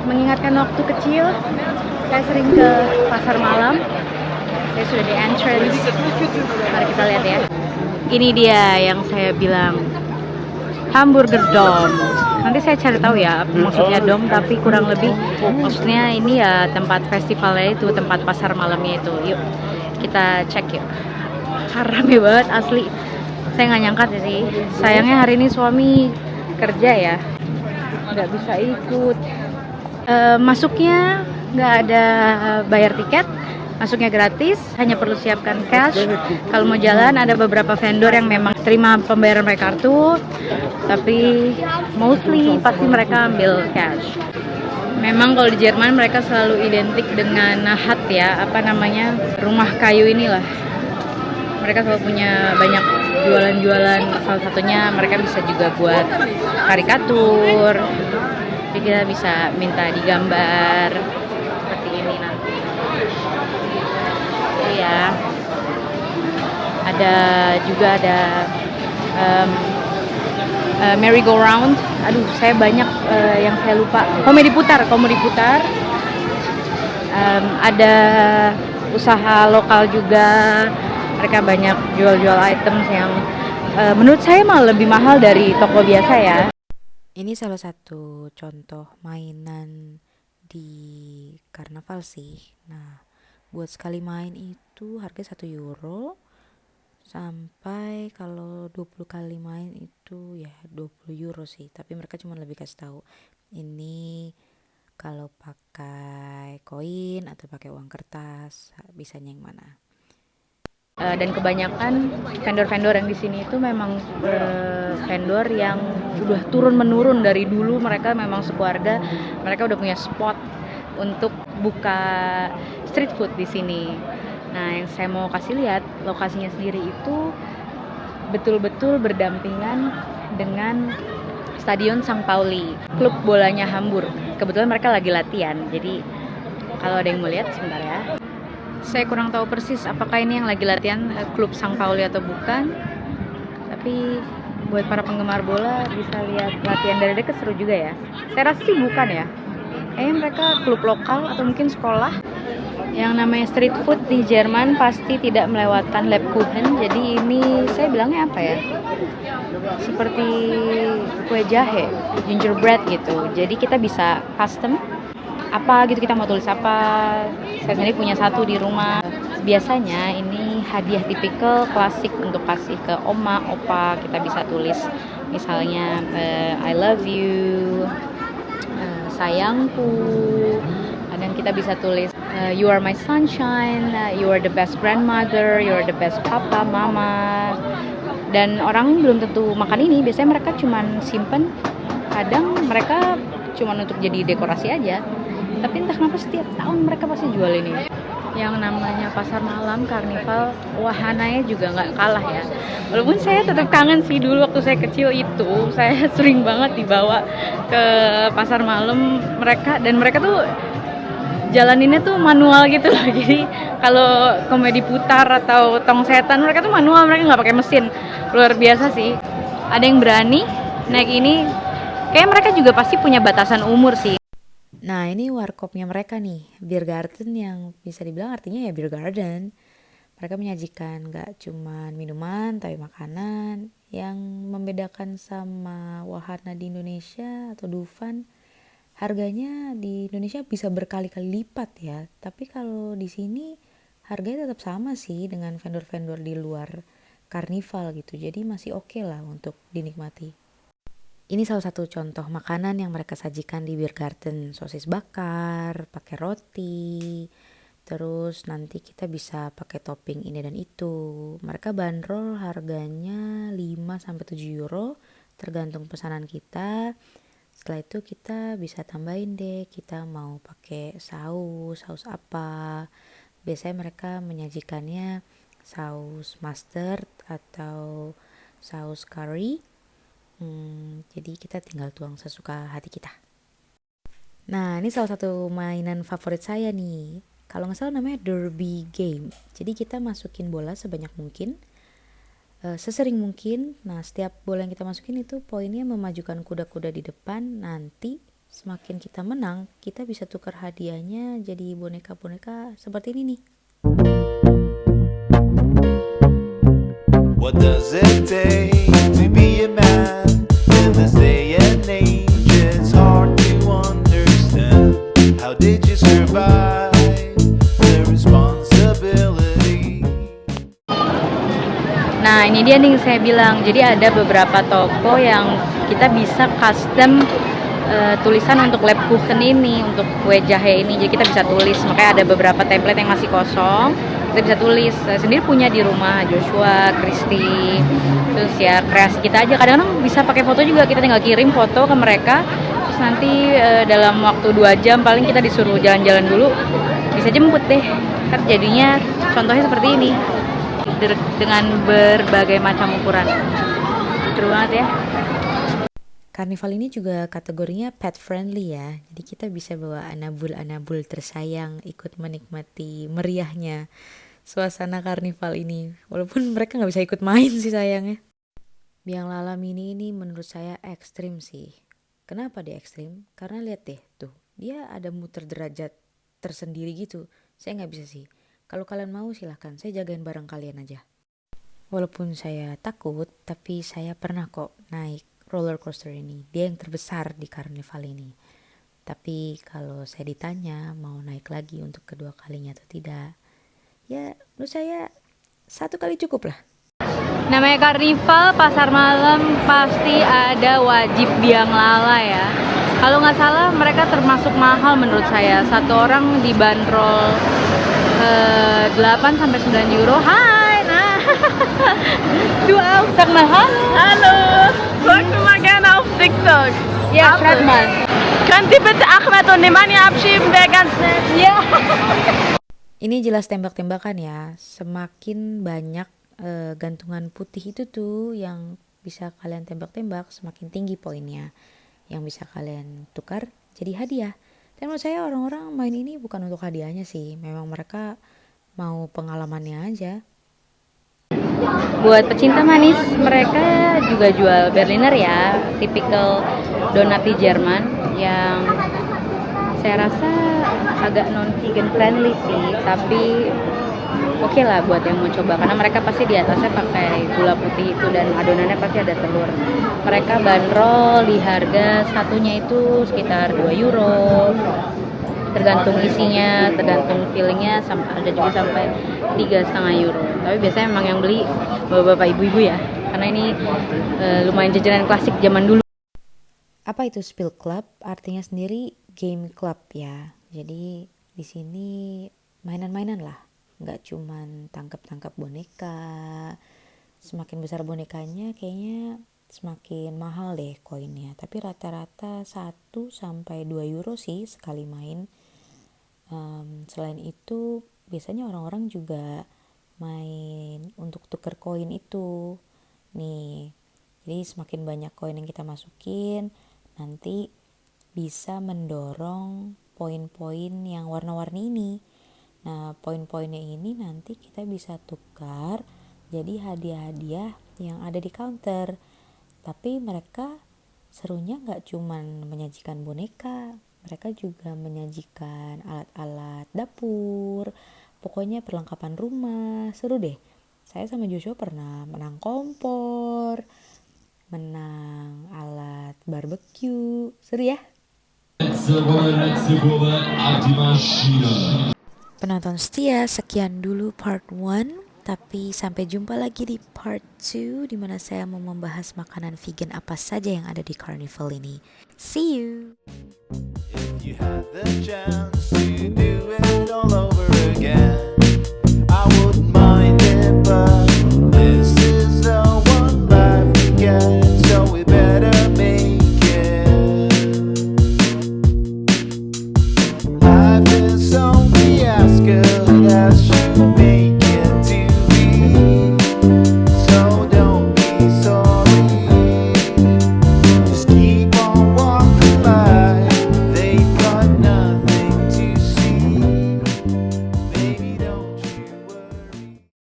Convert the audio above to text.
mengingatkan waktu kecil, saya sering ke pasar malam. Saya sudah di entrance. Mari kita lihat ya. Ini dia yang saya bilang Hamburger Dome. Nanti saya cari tahu ya apa maksudnya dome, tapi kurang lebih maksudnya ini ya tempat festivalnya itu, tempat pasar malamnya itu. Yuk kita cek yuk. Rame banget asli. Saya nggak nyangka sih. Sayangnya hari ini suami kerja ya, nggak bisa ikut. Masuknya nggak ada bayar tiket, masuknya gratis, hanya perlu siapkan cash. Kalau mau jalan ada beberapa vendor yang memang terima pembayaran pakai kartu, tapi mostly pasti mereka ambil cash. Memang kalau di Jerman mereka selalu identik dengan hat ya, apa namanya, rumah kayu inilah. Mereka selalu punya banyak jualan-jualan, salah satunya mereka bisa juga buat karikatur. Jadi kita bisa minta digambar seperti ini nanti. Jadi ya, ada juga ada merry-go-round. Aduh, saya banyak yang saya lupa. Komedi putar. Ada usaha lokal juga. Mereka banyak jual-jual items yang menurut saya malah lebih mahal dari toko biasa ya. Ini salah satu contoh mainan di karnaval sih. Nah, buat sekali main itu harga 1 euro, sampai kalau 20 kali main itu ya 20 euro sih. Tapi mereka cuma lebih kasih tahu ini kalau pakai koin atau pakai uang kertas bisanya yang mana. Dan kebanyakan vendor-vendor yang di sini itu memang vendor yang udah turun-menurun dari dulu. Mereka memang sekeluarga, mereka udah punya spot untuk buka street food di sini. Nah, yang saya mau kasih lihat lokasinya sendiri itu betul-betul berdampingan dengan Stadion St. Pauli, klub bolanya Hamburg. Kebetulan mereka lagi latihan, jadi kalau ada yang mau lihat sebentar ya. Saya kurang tahu persis apakah ini yang lagi latihan klub St. Pauli atau bukan. Tapi buat para penggemar bola bisa lihat latihan dari dekat, seru juga ya. Saya rasa sih bukan ya. Mereka klub lokal atau mungkin sekolah. Yang namanya street food di Jerman pasti tidak melewatkan Lebkuchen. Jadi ini saya bilangnya apa ya? Seperti kue jahe, gingerbread gitu. Jadi kita bisa custom apa gitu, kita mau tulis apa. Saya sendiri punya satu di rumah. Biasanya ini hadiah tipikal klasik untuk kasih ke oma, opa. Kita bisa tulis misalnya I love you, sayangku. Kadang kita bisa tulis you are my sunshine, you are the best grandmother, you are the best papa, mama. Dan orang belum tentu makan ini, biasanya mereka cuman simpen. Kadang mereka cuman untuk jadi dekorasi aja. Tapi entah kenapa setiap tahun mereka pasti jual ini. Yang namanya pasar malam, karnival, wahananya juga nggak kalah ya. Walaupun saya tetap kangen sih, dulu waktu saya kecil itu, saya sering banget dibawa ke pasar malam mereka. Dan mereka tuh jalaninnya tuh manual gitu loh. Jadi kalau komedi putar atau tong setan, mereka tuh manual, mereka nggak pakai mesin. Luar biasa sih. Ada yang berani naik ini. Kayak mereka juga pasti punya batasan umur sih. Nah, ini warkopnya mereka nih, Biergarten, yang bisa dibilang artinya ya beer garden. Mereka menyajikan gak cuma minuman tapi makanan. Yang membedakan sama wahana di Indonesia atau Dufan, harganya di Indonesia bisa berkali-kali lipat ya. Tapi kalau di sini harganya tetap sama sih dengan vendor-vendor di luar karnival gitu. Jadi masih oke lah untuk dinikmati. Ini salah satu contoh makanan yang mereka sajikan di Biergarten. Sosis bakar, pakai roti. Terus nanti kita bisa pakai topping ini dan itu. Mereka bandrol harganya 5-7 euro tergantung pesanan kita. Setelah itu kita bisa tambahin deh, kita mau pakai saus apa. Biasanya mereka menyajikannya saus mustard atau saus curry. Jadi kita tinggal tuang sesuka hati kita. Nah, ini salah satu mainan favorit saya nih. Kalau nggak salah namanya derby game. Jadi kita masukin bola sebanyak mungkin, sesering mungkin. Nah, setiap bola yang kita masukin itu poinnya memajukan kuda-kuda di depan. Nanti semakin kita menang, kita bisa tukar hadiahnya jadi boneka-boneka seperti ini nih. What does it take to be a man in this day and age? It's hard to understand. How did you survive the responsibility? Nah, ini dia nih saya bilang. Jadi ada beberapa toko yang kita bisa custom tulisan untuk Lebkuchen ini, untuk kue jahe ini. Jadi kita bisa tulis. Makanya ada beberapa template yang masih kosong. Kita bisa tulis. Saya sendiri punya di rumah, Joshua, Christy. Terus ya kreasi kita aja. Kadang-kadang bisa pakai foto juga. Kita tinggal kirim foto ke mereka. Terus nanti dalam waktu 2 jam paling kita disuruh jalan-jalan dulu. Bisa jemput deh. Kan jadinya contohnya seperti ini. Dengan berbagai macam ukuran. Seru banget ya. Karnival ini juga kategorinya pet friendly ya. Jadi kita bisa bawa anabul-anabul tersayang ikut menikmati meriahnya suasana karnival ini. Walaupun mereka nggak bisa ikut main sih sayangnya. Biang Lala Mini ini menurut saya ekstrim sih. Kenapa dia ekstrim? Karena lihat deh tuh, dia ada muter derajat tersendiri gitu. Saya nggak bisa sih. Kalau kalian mau silahkan, saya jagain bareng kalian aja. Walaupun saya takut, tapi saya pernah kok naik roller coaster ini. Dia yang terbesar di karnival ini. Tapi kalau saya ditanya mau naik lagi untuk kedua kalinya atau tidak, ya menurut saya 1 kali cukup lah. Namanya karnival, pasar malam, pasti ada wajib biang lala ya. Kalau nggak salah mereka termasuk mahal menurut saya. Satu orang dibanderol 8-9 euro. Hai, nah. Du auch, sag mal hallo. Folgt mir mal gerne auf TikTok. Ja, schreib mal. Könnt ihr bitte Ahmed und Nemanja abschieben, wäre ganz nett. Ya. Ini jelas tembak-tembakan ya. Semakin banyak gantungan putih itu tuh yang bisa kalian tembak-tembak, semakin tinggi poinnya. Yang bisa kalian tukar jadi hadiah. Dan menurut saya orang-orang main ini bukan untuk hadiahnya sih. Memang mereka mau pengalamannya aja. Buat pecinta manis, mereka juga jual Berliner ya, tipikal donat di Jerman yang saya rasa agak non-vegan friendly sih, tapi oke lah buat yang mau coba, karena mereka pasti di atasnya pakai gula putih itu dan adonannya pasti ada telur. Mereka bandrol di harga satunya itu sekitar 2 euro, tergantung isinya, tergantung fillingnya, ada juga sampai 3,5 euro. Tapi biasanya emang yang beli bapak-bapak ibu-ibu ya, karena ini lumayan jajanan klasik zaman dulu. Apa itu Spill Club? Artinya sendiri game club ya. Jadi di sini mainan-mainan lah, nggak cuman tangkap-tangkap boneka. Semakin besar bonekanya kayaknya semakin mahal deh koinnya. Tapi rata-rata 1-2 euro sih sekali main. Selain itu biasanya orang-orang juga main untuk tuker koin itu nih. Jadi semakin banyak koin yang kita masukin, nanti bisa mendorong poin-poin yang warna-warni ini. Nah, poin-poinnya ini nanti kita bisa tukar jadi hadiah-hadiah yang ada di counter. Tapi mereka serunya nggak cuman menyajikan boneka, mereka juga menyajikan alat-alat dapur, pokoknya perlengkapan rumah. Seru deh. Saya sama Joshua pernah menang kompor, menang alat barbecue. Seru ya? Penonton setia, sekian dulu part 1. Tapi sampai jumpa lagi di part 2, di mana saya mau membahas makanan vegan apa saja yang ada di karnival ini. See you! If you had the chance to do it all over again, I wouldn't